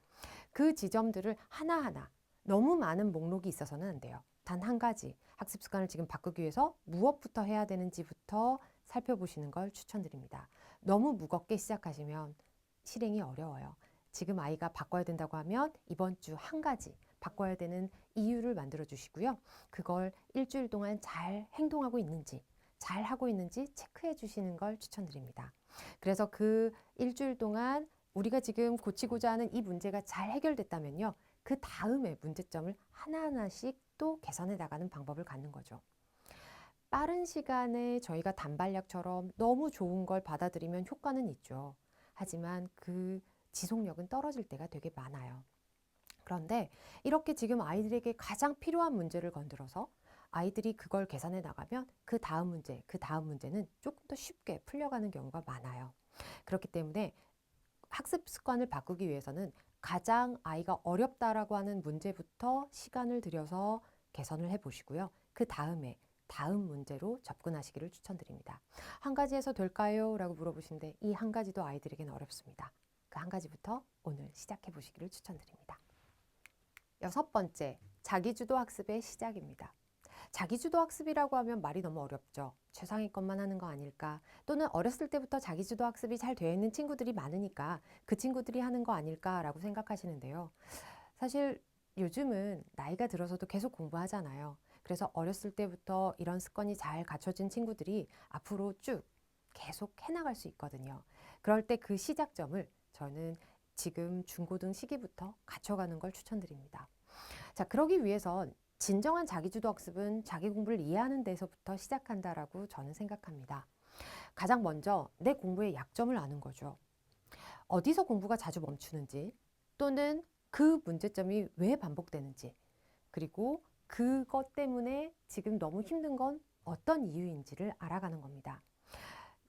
그 지점들을 하나하나 너무 많은 목록이 있어서는 안 돼요. 단 한 가지 학습 습관을 지금 바꾸기 위해서 무엇부터 해야 되는지부터 살펴보시는 걸 추천드립니다. 너무 무겁게 시작하시면 실행이 어려워요. 지금 아이가 바꿔야 된다고 하면 이번 주 한 가지 바꿔야 되는 이유를 만들어 주시고요. 그걸 일주일 동안 잘 행동하고 있는지 잘 하고 있는지 체크해 주시는 걸 추천드립니다. 그래서 그 일주일 동안 우리가 지금 고치고자 하는 이 문제가 잘 해결됐다면요. 그 다음에 문제점을 하나하나씩 또 개선해 나가는 방법을 갖는 거죠. 빠른 시간에 저희가 단발약처럼 너무 좋은 걸 받아들이면 효과는 있죠. 하지만 그 지속력은 떨어질 때가 되게 많아요. 그런데 이렇게 지금 아이들에게 가장 필요한 문제를 건드려서 아이들이 그걸 개선해 나가면 그 다음 문제는 조금 더 쉽게 풀려가는 경우가 많아요. 그렇기 때문에 학습 습관을 바꾸기 위해서는 가장 아이가 어렵다라고 하는 문제부터 시간을 들여서 개선을 해보시고요. 그 다음에 다음 문제로 접근하시기를 추천드립니다. 한 가지에서 될까요? 라고 물어보시는데 이 한 가지도 아이들에게는 어렵습니다. 그 한 가지부터 오늘 시작해 보시기를 추천드립니다. 6번째, 자기주도 학습의 시작입니다. 자기주도 학습이라고 하면 말이 너무 어렵죠. 최상위권만 하는 거 아닐까? 또는 어렸을 때부터 자기주도 학습이 잘 되어 있는 친구들이 많으니까 그 친구들이 하는 거 아닐까라고 생각하시는데요. 사실 요즘은 나이가 들어서도 계속 공부하잖아요. 그래서 어렸을 때부터 이런 습관이 잘 갖춰진 친구들이 앞으로 쭉 계속 해나갈 수 있거든요. 그럴 때 그 시작점을 저는 지금 중고등 시기부터 갖춰가는 걸 추천드립니다. 자, 그러기 위해선 진정한 자기주도 학습은 자기 공부를 이해하는 데서부터 시작한다라고 저는 생각합니다. 가장 먼저 내 공부의 약점을 아는 거죠. 어디서 공부가 자주 멈추는지, 또는 그 문제점이 왜 반복되는지, 그리고 그것 때문에 지금 너무 힘든 건 어떤 이유인지를 알아가는 겁니다.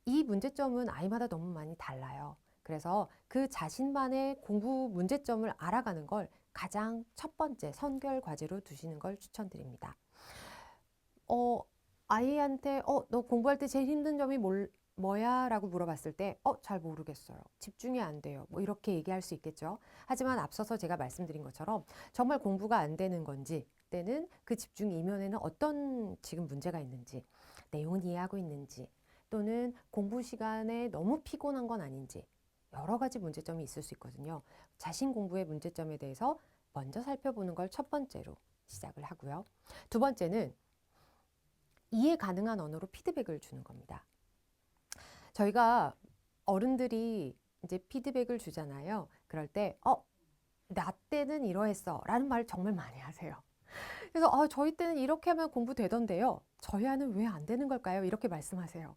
이 문제점은 아이마다 너무 많이 달라요. 그래서 그 자신만의 공부 문제점을 알아가는 걸 가장 첫 번째 선결 과제로 두시는 걸 추천드립니다. 어, 아이한테 너 공부할 때 제일 힘든 점이 뭐야? 라고 물어봤을 때 잘 모르겠어요. 집중이 안 돼요. 뭐 이렇게 얘기할 수 있겠죠. 하지만 앞서서 제가 말씀드린 것처럼 정말 공부가 안 되는 건지, 때는 그 집중 이면에는 어떤 지금 문제가 있는지, 내용은 이해하고 있는지, 또는 공부 시간에 너무 피곤한 건 아닌지, 여러 가지 문제점이 있을 수 있거든요. 자신 공부의 문제점에 대해서 먼저 살펴보는 걸 첫 번째로 시작을 하고요. 두 번째는 이해 가능한 언어로 피드백을 주는 겁니다. 저희가 어른들이 이제 피드백을 주잖아요. 그럴 때, 나 때는 이러했어. 라는 말을 정말 많이 하세요. 그래서, 저희 때는 이렇게 하면 공부 되던데요. 저희 아는 왜 안 되는 걸까요? 이렇게 말씀하세요.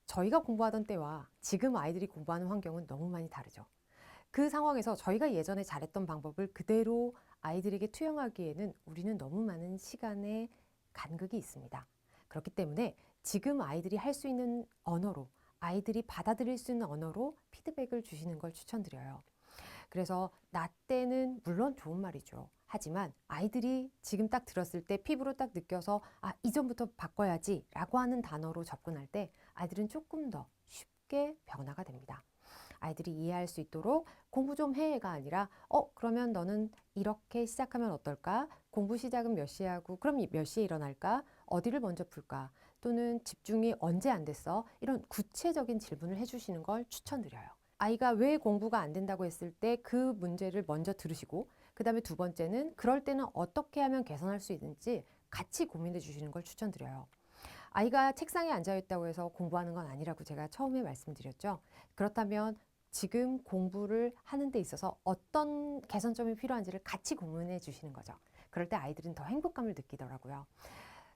저희가 공부하던 때와 지금 아이들이 공부하는 환경은 너무 많이 다르죠. 그 상황에서 저희가 예전에 잘했던 방법을 그대로 아이들에게 투영하기에는 우리는 너무 많은 시간의 간극이 있습니다. 그렇기 때문에 지금 아이들이 할 수 있는 언어로, 아이들이 받아들일 수 있는 언어로 피드백을 주시는 걸 추천드려요. 그래서 나 때는 물론 좋은 말이죠. 하지만 아이들이 지금 딱 들었을 때 피부로 딱 느껴서 이전부터 바꿔야지 라고 하는 단어로 접근할 때 아이들은 조금 더 쉽게 변화가 됩니다. 아이들이 이해할 수 있도록 공부 좀 해가 아니라 그러면 너는 이렇게 시작하면 어떨까? 공부 시작은 몇 시에 하고 그럼 몇 시에 일어날까? 어디를 먼저 풀까? 또는 집중이 언제 안 됐어? 이런 구체적인 질문을 해주시는 걸 추천드려요. 아이가 왜 공부가 안 된다고 했을 때 그 문제를 먼저 들으시고 그 다음에 두 번째는 그럴 때는 어떻게 하면 개선할 수 있는지 같이 고민해 주시는 걸 추천드려요. 아이가 책상에 앉아 있다고 해서 공부하는 건 아니라고 제가 처음에 말씀드렸죠. 그렇다면 지금 공부를 하는 데 있어서 어떤 개선점이 필요한지를 같이 고민해 주시는 거죠. 그럴 때 아이들은 더 행복감을 느끼더라고요.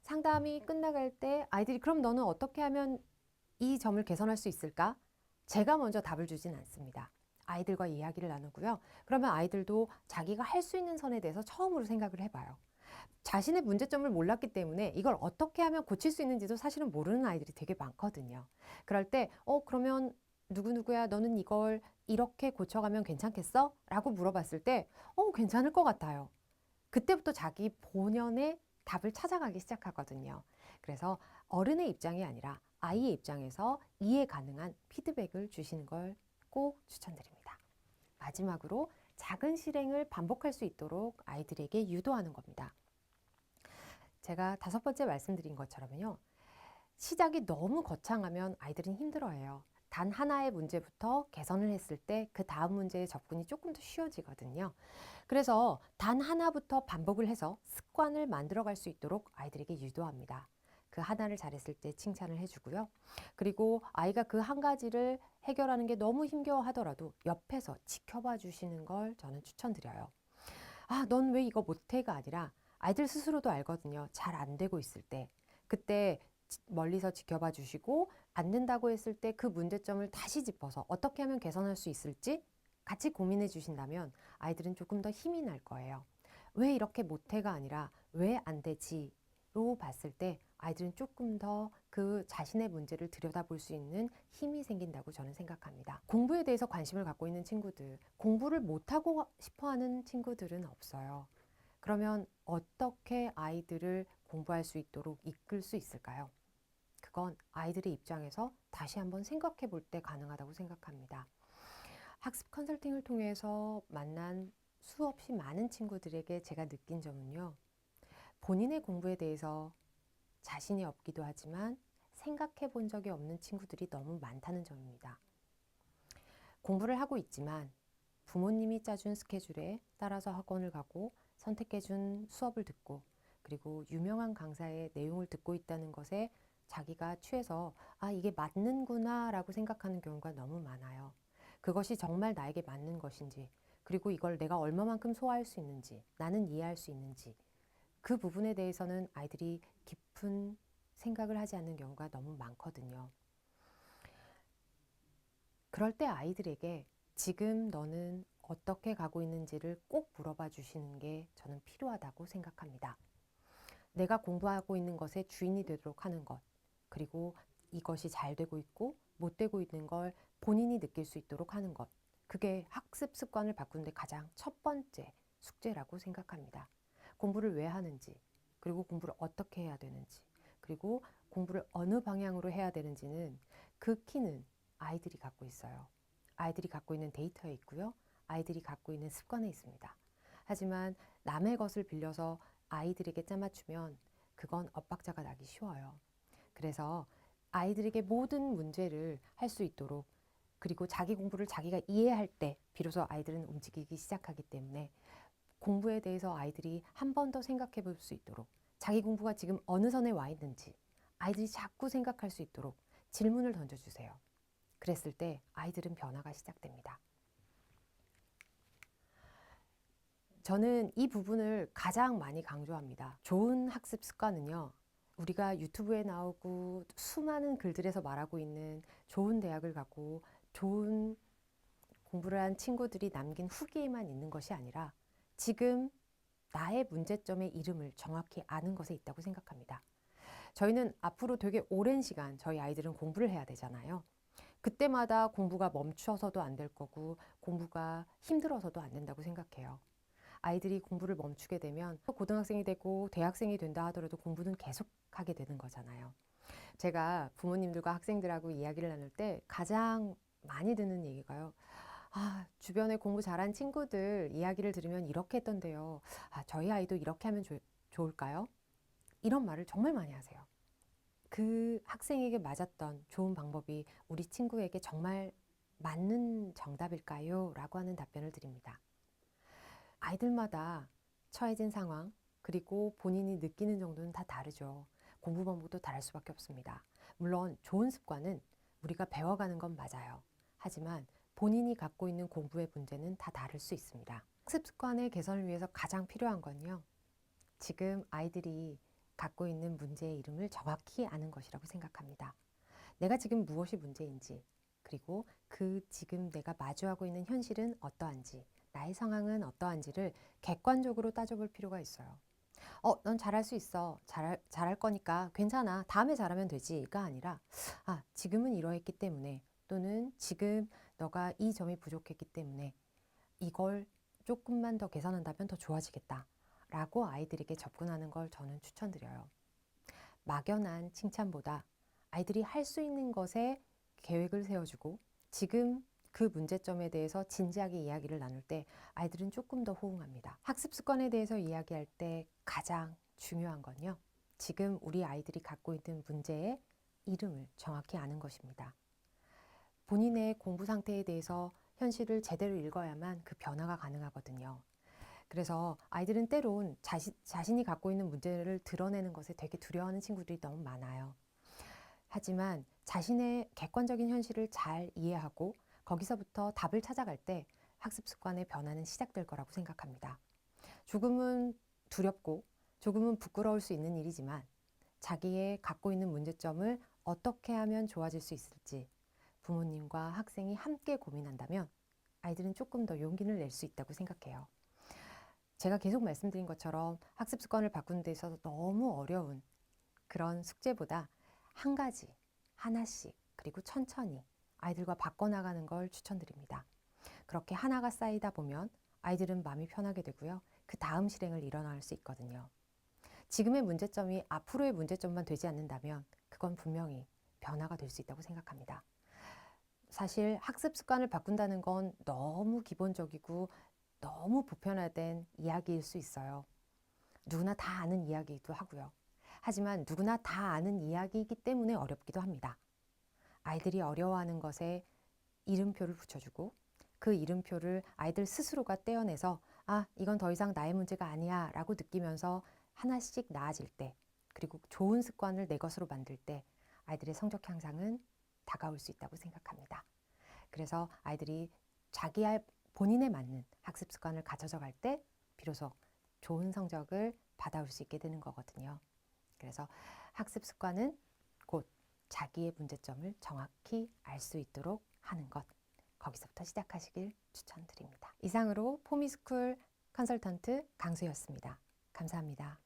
상담이 끝나갈 때 아이들이 그럼 너는 어떻게 하면 이 점을 개선할 수 있을까? 제가 먼저 답을 주진 않습니다. 아이들과 이야기를 나누고요. 그러면 아이들도 자기가 할 수 있는 선에 대해서 처음으로 생각을 해봐요. 자신의 문제점을 몰랐기 때문에 이걸 어떻게 하면 고칠 수 있는지도 사실은 모르는 아이들이 되게 많거든요. 그럴 때, 그러면 누구누구야, 너는 이걸 이렇게 고쳐가면 괜찮겠어? 라고 물어봤을 때, 괜찮을 것 같아요. 그때부터 자기 본연의 답을 찾아가기 시작하거든요. 그래서 어른의 입장이 아니라 아이의 입장에서 이해 가능한 피드백을 주시는 걸 꼭 추천드립니다. 마지막으로 작은 실행을 반복할 수 있도록 아이들에게 유도하는 겁니다. 제가 다섯 번째 말씀드린 것처럼요. 시작이 너무 거창하면 아이들은 힘들어해요. 단 하나의 문제부터 개선을 했을 때 그 다음 문제의 접근이 조금 더 쉬워지거든요. 그래서 단 하나부터 반복을 해서 습관을 만들어갈 수 있도록 아이들에게 유도합니다. 그 하나를 잘했을 때 칭찬을 해주고요. 그리고 아이가 그 한 가지를 해결하는 게 너무 힘겨워하더라도 옆에서 지켜봐 주시는 걸 저는 추천드려요. 넌 왜 이거 못해가 아니라 아이들 스스로도 알거든요. 잘 안 되고 있을 때. 그때 멀리서 지켜봐 주시고 안 된다고 했을 때 그 문제점을 다시 짚어서 어떻게 하면 개선할 수 있을지 같이 고민해 주신다면 아이들은 조금 더 힘이 날 거예요. 왜 이렇게 못해가 아니라 왜 안 되지로 봤을 때 아이들은 조금 더 그 자신의 문제를 들여다볼 수 있는 힘이 생긴다고 저는 생각합니다. 공부에 대해서 관심을 갖고 있는 친구들, 공부를 못하고 싶어 하는 친구들은 없어요. 그러면 어떻게 아이들을 공부할 수 있도록 이끌 수 있을까요? 그건 아이들의 입장에서 다시 한번 생각해 볼 때 가능하다고 생각합니다. 학습 컨설팅을 통해서 만난 수없이 많은 친구들에게 제가 느낀 점은요. 본인의 공부에 대해서 자신이 없기도 하지만 생각해 본 적이 없는 친구들이 너무 많다는 점입니다. 공부를 하고 있지만 부모님이 짜준 스케줄에 따라서 학원을 가고 선택해준 수업을 듣고 그리고 유명한 강사의 내용을 듣고 있다는 것에 자기가 취해서 이게 맞는구나 라고 생각하는 경우가 너무 많아요. 그것이 정말 나에게 맞는 것인지 그리고 이걸 내가 얼마만큼 소화할 수 있는지 나는 이해할 수 있는지 그 부분에 대해서는 아이들이 깊은 생각을 하지 않는 경우가 너무 많거든요. 그럴 때 아이들에게 지금 너는 어떻게 가고 있는지를 꼭 물어봐 주시는 게 저는 필요하다고 생각합니다. 내가 공부하고 있는 것의 주인이 되도록 하는 것, 그리고 이것이 잘 되고 있고 못 되고 있는 걸 본인이 느낄 수 있도록 하는 것, 그게 학습 습관을 바꾸는데 가장 첫 번째 숙제라고 생각합니다. 공부를 왜 하는지, 그리고 공부를 어떻게 해야 되는지, 그리고 공부를 어느 방향으로 해야 되는지는 그 키는 아이들이 갖고 있어요. 아이들이 갖고 있는 데이터에 있고요. 아이들이 갖고 있는 습관에 있습니다. 하지만 남의 것을 빌려서 아이들에게 짜맞추면 그건 엇박자가 나기 쉬워요. 그래서 아이들에게 모든 문제를 할 수 있도록 그리고 자기 공부를 자기가 이해할 때 비로소 아이들은 움직이기 시작하기 때문에 공부에 대해서 아이들이 한 번 더 생각해 볼 수 있도록 자기 공부가 지금 어느 선에 와 있는지 아이들이 자꾸 생각할 수 있도록 질문을 던져주세요. 그랬을 때 아이들은 변화가 시작됩니다. 저는 이 부분을 가장 많이 강조합니다. 좋은 학습 습관은요. 우리가 유튜브에 나오고 수많은 글들에서 말하고 있는 좋은 대학을 가고 좋은 공부를 한 친구들이 남긴 후기에만 있는 것이 아니라 지금 나의 문제점의 이름을 정확히 아는 것에 있다고 생각합니다. 저희는 앞으로 되게 오랜 시간 저희 아이들은 공부를 해야 되잖아요. 그때마다 공부가 멈춰서도 안 될 거고 공부가 힘들어서도 안 된다고 생각해요. 아이들이 공부를 멈추게 되면 고등학생이 되고 대학생이 된다 하더라도 공부는 계속 하게 되는 거잖아요. 제가 부모님들과 학생들하고 이야기를 나눌 때 가장 많이 듣는 얘기가요. 주변에 공부 잘한 친구들 이야기를 들으면 이렇게 했던데요. 저희 아이도 이렇게 하면 좋을까요? 이런 말을 정말 많이 하세요. 그 학생에게 맞았던 좋은 방법이 우리 친구에게 정말 맞는 정답일까요? 라고 하는 답변을 드립니다. 아이들마다 처해진 상황, 그리고 본인이 느끼는 정도는 다 다르죠. 공부 방법도 다를 수밖에 없습니다. 물론 좋은 습관은 우리가 배워가는 건 맞아요. 하지만 본인이 갖고 있는 공부의 문제는 다 다를 수 있습니다. 학습 습관의 개선을 위해서 가장 필요한 건요. 지금 아이들이 갖고 있는 문제의 이름을 정확히 아는 것이라고 생각합니다. 내가 지금 무엇이 문제인지, 그리고 그 지금 내가 마주하고 있는 현실은 어떠한지, 나의 상황은 어떠한지를 객관적으로 따져볼 필요가 있어요. 넌 잘할 수 있어. 잘할 거니까 괜찮아. 다음에 잘하면 되지가 아니라, 지금은 이러했기 때문에, 또는 지금 너가 이 점이 부족했기 때문에 이걸 조금만 더 개선한다면 더 좋아지겠다. 라고 아이들에게 접근하는 걸 저는 추천드려요. 막연한 칭찬보다 아이들이 할 수 있는 것에 계획을 세워주고 지금 그 문제점에 대해서 진지하게 이야기를 나눌 때 아이들은 조금 더 호응합니다. 학습 습관에 대해서 이야기할 때 가장 중요한 건요. 지금 우리 아이들이 갖고 있는 문제의 이름을 정확히 아는 것입니다. 본인의 공부 상태에 대해서 현실을 제대로 읽어야만 그 변화가 가능하거든요. 그래서 아이들은 때론 자신이 갖고 있는 문제를 드러내는 것에 되게 두려워하는 친구들이 너무 많아요. 하지만 자신의 객관적인 현실을 잘 이해하고 거기서부터 답을 찾아갈 때 학습 습관의 변화는 시작될 거라고 생각합니다. 조금은 두렵고 조금은 부끄러울 수 있는 일이지만 자기의 갖고 있는 문제점을 어떻게 하면 좋아질 수 있을지 부모님과 학생이 함께 고민한다면 아이들은 조금 더 용기를 낼 수 있다고 생각해요. 제가 계속 말씀드린 것처럼 학습 습관을 바꾸는 데 있어서 너무 어려운 그런 숙제보다 한 가지, 하나씩, 그리고 천천히 아이들과 바꿔나가는 걸 추천드립니다. 그렇게 하나가 쌓이다 보면 아이들은 마음이 편하게 되고요. 그 다음 실행을 일어날 수 있거든요. 지금의 문제점이 앞으로의 문제점만 되지 않는다면 그건 분명히 변화가 될 수 있다고 생각합니다. 사실 학습 습관을 바꾼다는 건 너무 기본적이고 너무 보편화된 이야기일 수 있어요. 누구나 다 아는 이야기이기도 하고요. 하지만 누구나 다 아는 이야기이기 때문에 어렵기도 합니다. 아이들이 어려워하는 것에 이름표를 붙여주고 그 이름표를 아이들 스스로가 떼어내서 이건 더 이상 나의 문제가 아니야 라고 느끼면서 하나씩 나아질 때, 그리고 좋은 습관을 내 것으로 만들 때 아이들의 성적 향상은 다가올 수 있다고 생각합니다. 그래서 아이들이 본인에 맞는 학습 습관을 가져져 갈 때 비로소 좋은 성적을 받아올 수 있게 되는 거거든요. 그래서 학습 습관은 곧 자기의 문제점을 정확히 알 수 있도록 하는 것, 거기서부터 시작하시길 추천드립니다. 이상으로 포미스쿨 컨설턴트 강수였습니다. 감사합니다.